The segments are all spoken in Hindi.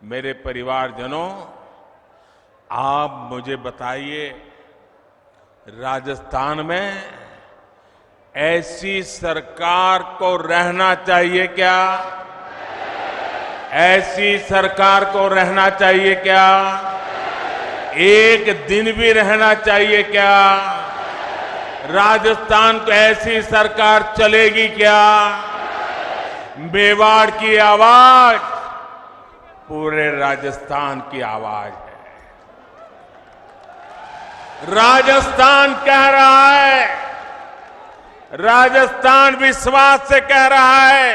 मेरे परिवारजनों, आप मुझे बताइए, राजस्थान में ऐसी सरकार को रहना चाहिए क्या? ऐसी सरकार को रहना चाहिए क्या? एक दिन भी रहना चाहिए क्या? राजस्थान को ऐसी सरकार चलेगी क्या? मेवाड़ की आवाज पूरे राजस्थान की आवाज है। राजस्थान कह रहा है, राजस्थान विश्वास से कह रहा है,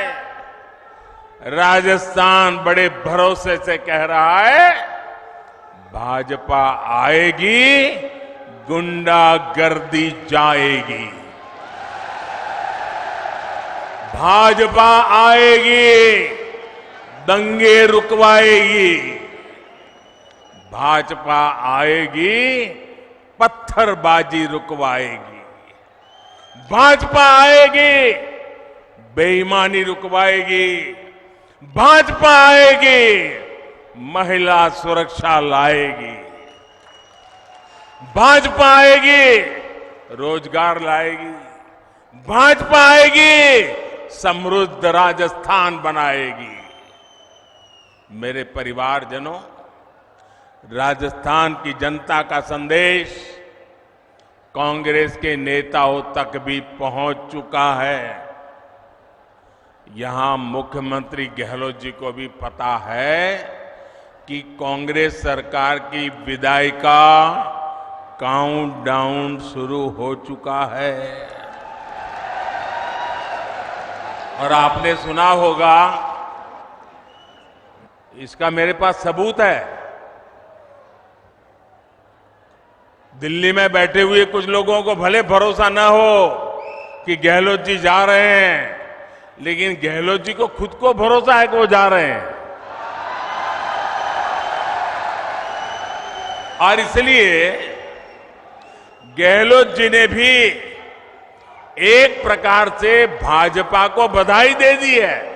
राजस्थान बड़े भरोसे से कह रहा है, भाजपा आएगी, गुंडागर्दी जाएगी। भाजपा आएगी, दंगे रुकवाएगी। भाजपा आएगी, पत्थरबाजी रुकवाएगी। भाजपा आएगी, बेईमानी रुकवाएगी। भाजपा आएगी, महिला सुरक्षा लाएगी। भाजपा आएगी, रोजगार लाएगी। भाजपा आएगी, समृद्ध राजस्थान बनाएगी। मेरे परिवारजनों, राजस्थान की जनता का संदेश कांग्रेस के नेताओं तक भी पहुंच चुका है। यहां मुख्यमंत्री गहलोत जी को भी पता है कि कांग्रेस सरकार की विदाई का काउंटडाउन शुरू हो चुका है। और आपने सुना होगा, इसका मेरे पास सबूत है। दिल्ली में बैठे हुए कुछ लोगों को भले भरोसा न हो कि गहलोत जी जा रहे हैं, लेकिन गहलोत जी को खुद को भरोसा है कि वो जा रहे हैं। और इसलिए गहलोत जी ने भी एक प्रकार से भाजपा को बधाई दे दी है।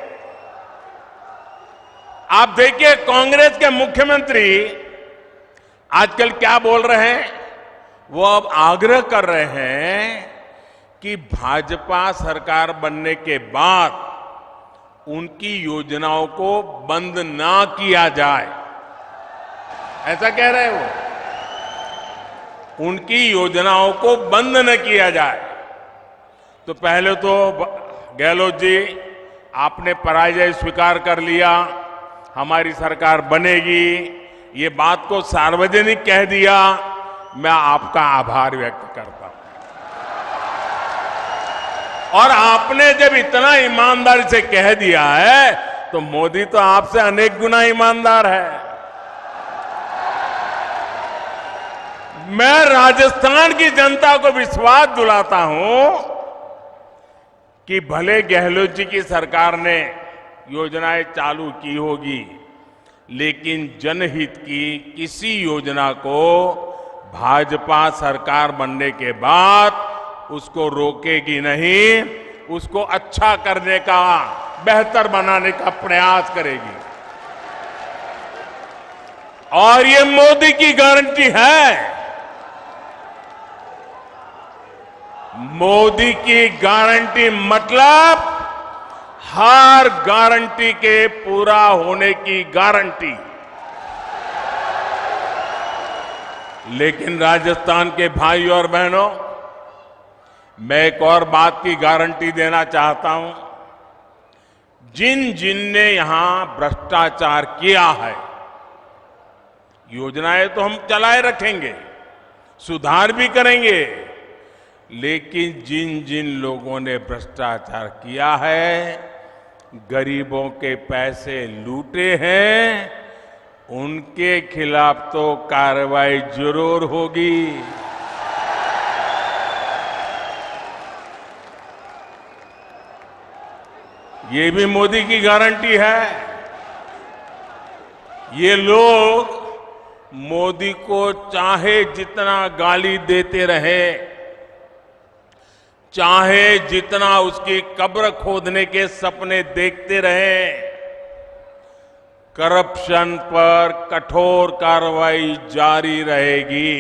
आप देखिए, कांग्रेस के मुख्यमंत्री आजकल क्या बोल रहे हैं? वो अब आग्रह कर रहे हैं कि भाजपा सरकार बनने के बाद उनकी योजनाओं को बंद ना किया जाए। ऐसा कह रहे हैं वो, उनकी योजनाओं को बंद न किया जाए। तो पहले तो गहलोत जी, आपने पराजय स्वीकार कर लिया, हमारी सरकार बनेगी, ये बात को सार्वजनिक कह दिया। मैं आपका आभार व्यक्त करता हूं। और आपने जब इतना ईमानदारी से कह दिया है, तो मोदी तो आपसे अनेक गुना ईमानदार है। मैं राजस्थान की जनता को विश्वास दिलाता हूं कि भले गहलोत जी की सरकार ने योजनाएं चालू की होगी, लेकिन जनहित की किसी योजना को भाजपा सरकार बनने के बाद उसको रोकेगी नहीं, उसको अच्छा करने का, बेहतर बनाने का प्रयास करेगी। और ये मोदी की गारंटी है। मोदी की गारंटी मतलब हर गारंटी के पूरा होने की गारंटी। लेकिन राजस्थान के भाई और बहनों, मैं एक और बात की गारंटी देना चाहता हूं। जिन ने यहां भ्रष्टाचार किया है, योजनाएं तो हम चलाए रखेंगे, सुधार भी करेंगे, लेकिन जिन लोगों ने भ्रष्टाचार किया है, गरीबों के पैसे लूटे हैं, उनके खिलाफ तो कार्रवाई जरूर होगी। ये भी मोदी की गारंटी है। ये लोग मोदी को चाहे जितना गाली देते रहे, चाहे जितना उसकी कब्र खोदने के सपने देखते रहे, करप्शन पर कठोर कार्रवाई जारी रहेगी।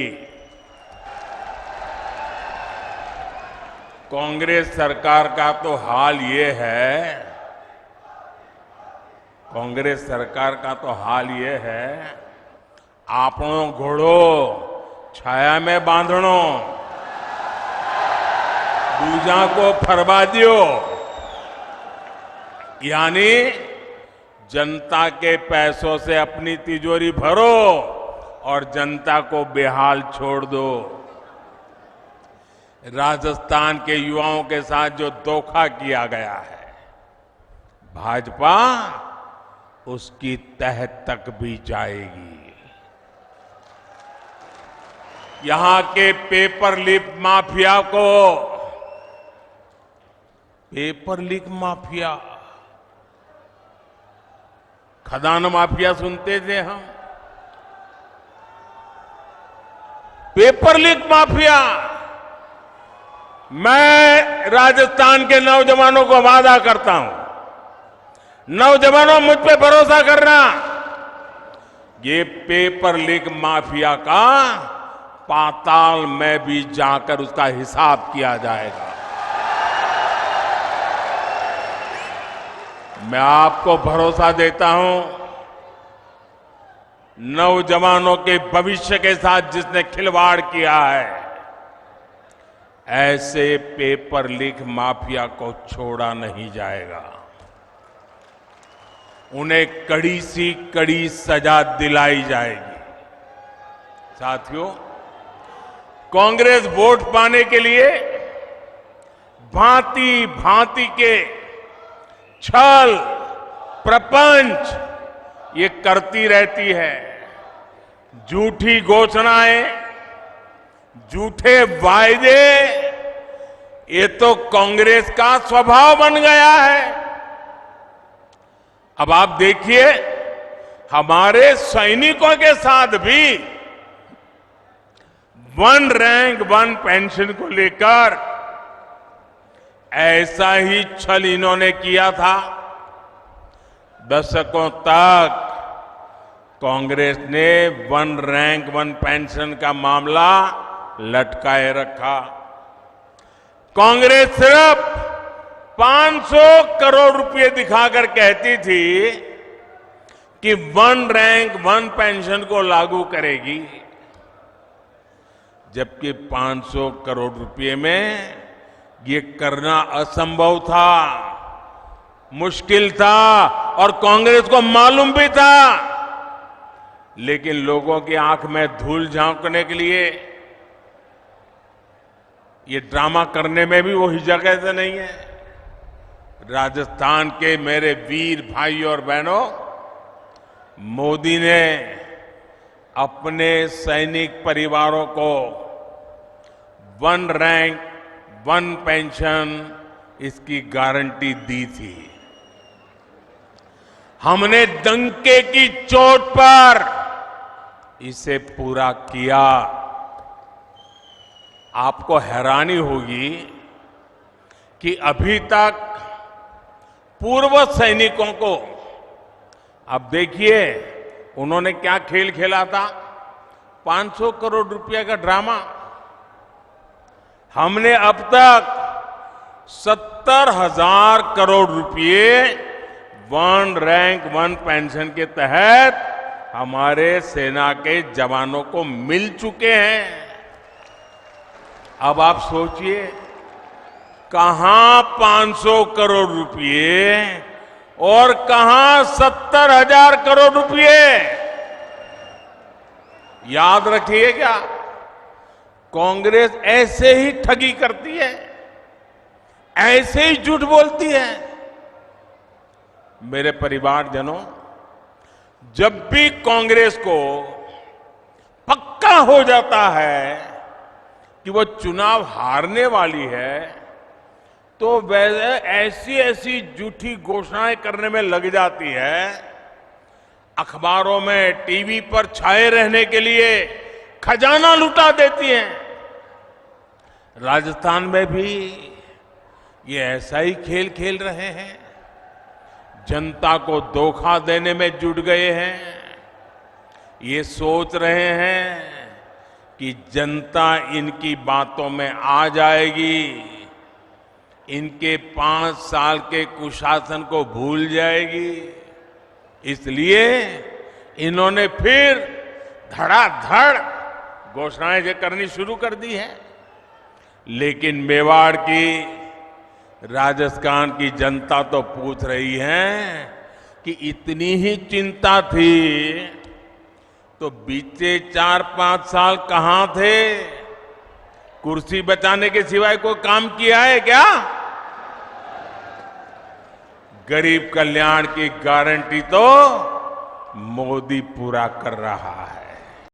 कांग्रेस सरकार का तो हाल ये है, कांग्रेस सरकार का तो हाल ये है, आपणो घोड़ो छाया में बांधणो, दूजा को फरवा दियो। यानी जनता के पैसों से अपनी तिजोरी भरो और जनता को बेहाल छोड़ दो। राजस्थान के युवाओं के साथ जो धोखा किया गया है, भाजपा उसकी तह तक भी जाएगी। यहां के पेपर लीक माफिया को, पेपर लीक माफिया, खदान माफिया सुनते थे हम, पेपर लीक माफिया। मैं राजस्थान के नौजवानों को वादा करता हूं, नौजवानों मुझ पे भरोसा करना, ये पेपर लीक माफिया का पाताल में भी जाकर उसका हिसाब किया जाएगा। मैं आपको भरोसा देता हूं, नौजवानों के भविष्य के साथ जिसने खिलवाड़ किया है, ऐसे पेपर लीक माफिया को छोड़ा नहीं जाएगा। उन्हें कड़ी सी कड़ी सजा दिलाई जाएगी। साथियों, कांग्रेस वोट पाने के लिए भांति भांति के छल प्रपंच ये करती रहती है। झूठी घोषणाएं, झूठे वायदे, ये तो कांग्रेस का स्वभाव बन गया है। अब आप देखिए, हमारे सैनिकों के साथ भी वन रैंक वन पेंशन को लेकर ऐसा ही छल इन्होंने किया था। दशकों तक कांग्रेस ने वन रैंक वन पेंशन का मामला लटकाए रखा। कांग्रेस सिर्फ 500 करोड़ रुपए दिखाकर कहती थी कि वन रैंक वन पेंशन को लागू करेगी, जबकि 500 करोड़ रुपए में ये करना असंभव था, मुश्किल था और कांग्रेस को मालूम भी था। लेकिन लोगों की आंख में धूल झांकने के लिए ये ड्रामा करने में भी वो हिचक ऐसे नहीं है। राजस्थान के मेरे वीर भाई और बहनों, मोदी ने अपने सैनिक परिवारों को वन रैंक वन पेंशन इसकी गारंटी दी थी। हमने डंके की चोट पर इसे पूरा किया। आपको हैरानी होगी कि अभी तक पूर्व सैनिकों को, अब देखिए उन्होंने क्या खेल खेला था, 500 करोड़ रुपए का ड्रामा। हमने अब तक 70,000 करोड़ रुपए वन रैंक वन पेंशन के तहत हमारे सेना के जवानों को मिल चुके हैं। अब आप सोचिए, कहां 500 करोड़ रुपए और कहां 70,000 करोड़ रुपए। याद रखिएगा, कांग्रेस ऐसे ही ठगी करती है, ऐसे ही झूठ बोलती है। मेरे परिवारजनों, जब भी कांग्रेस को पक्का हो जाता है कि वो चुनाव हारने वाली है, तो वैसे ऐसी ऐसी झूठी घोषणाएं करने में लग जाती है। अखबारों में, टीवी पर छाए रहने के लिए खजाना लुटा देती हैं। राजस्थान में भी ये ऐसा ही खेल खेल रहे हैं। जनता को धोखा देने में जुट गए हैं। ये सोच रहे हैं कि जनता इनकी बातों में आ जाएगी, इनके 5 साल के कुशासन को भूल जाएगी। इसलिए इन्होंने फिर धड़ाधड़ घोषणाएं करनी शुरू कर दी है। लेकिन मेवाड़ की, राजस्थान की जनता तो पूछ रही है कि इतनी ही चिंता थी तो बीते 4-5 साल कहां थे? कुर्सी बचाने के सिवाय कोई काम किया है क्या? गरीब कल्याण की गारंटी तो मोदी पूरा कर रहा है।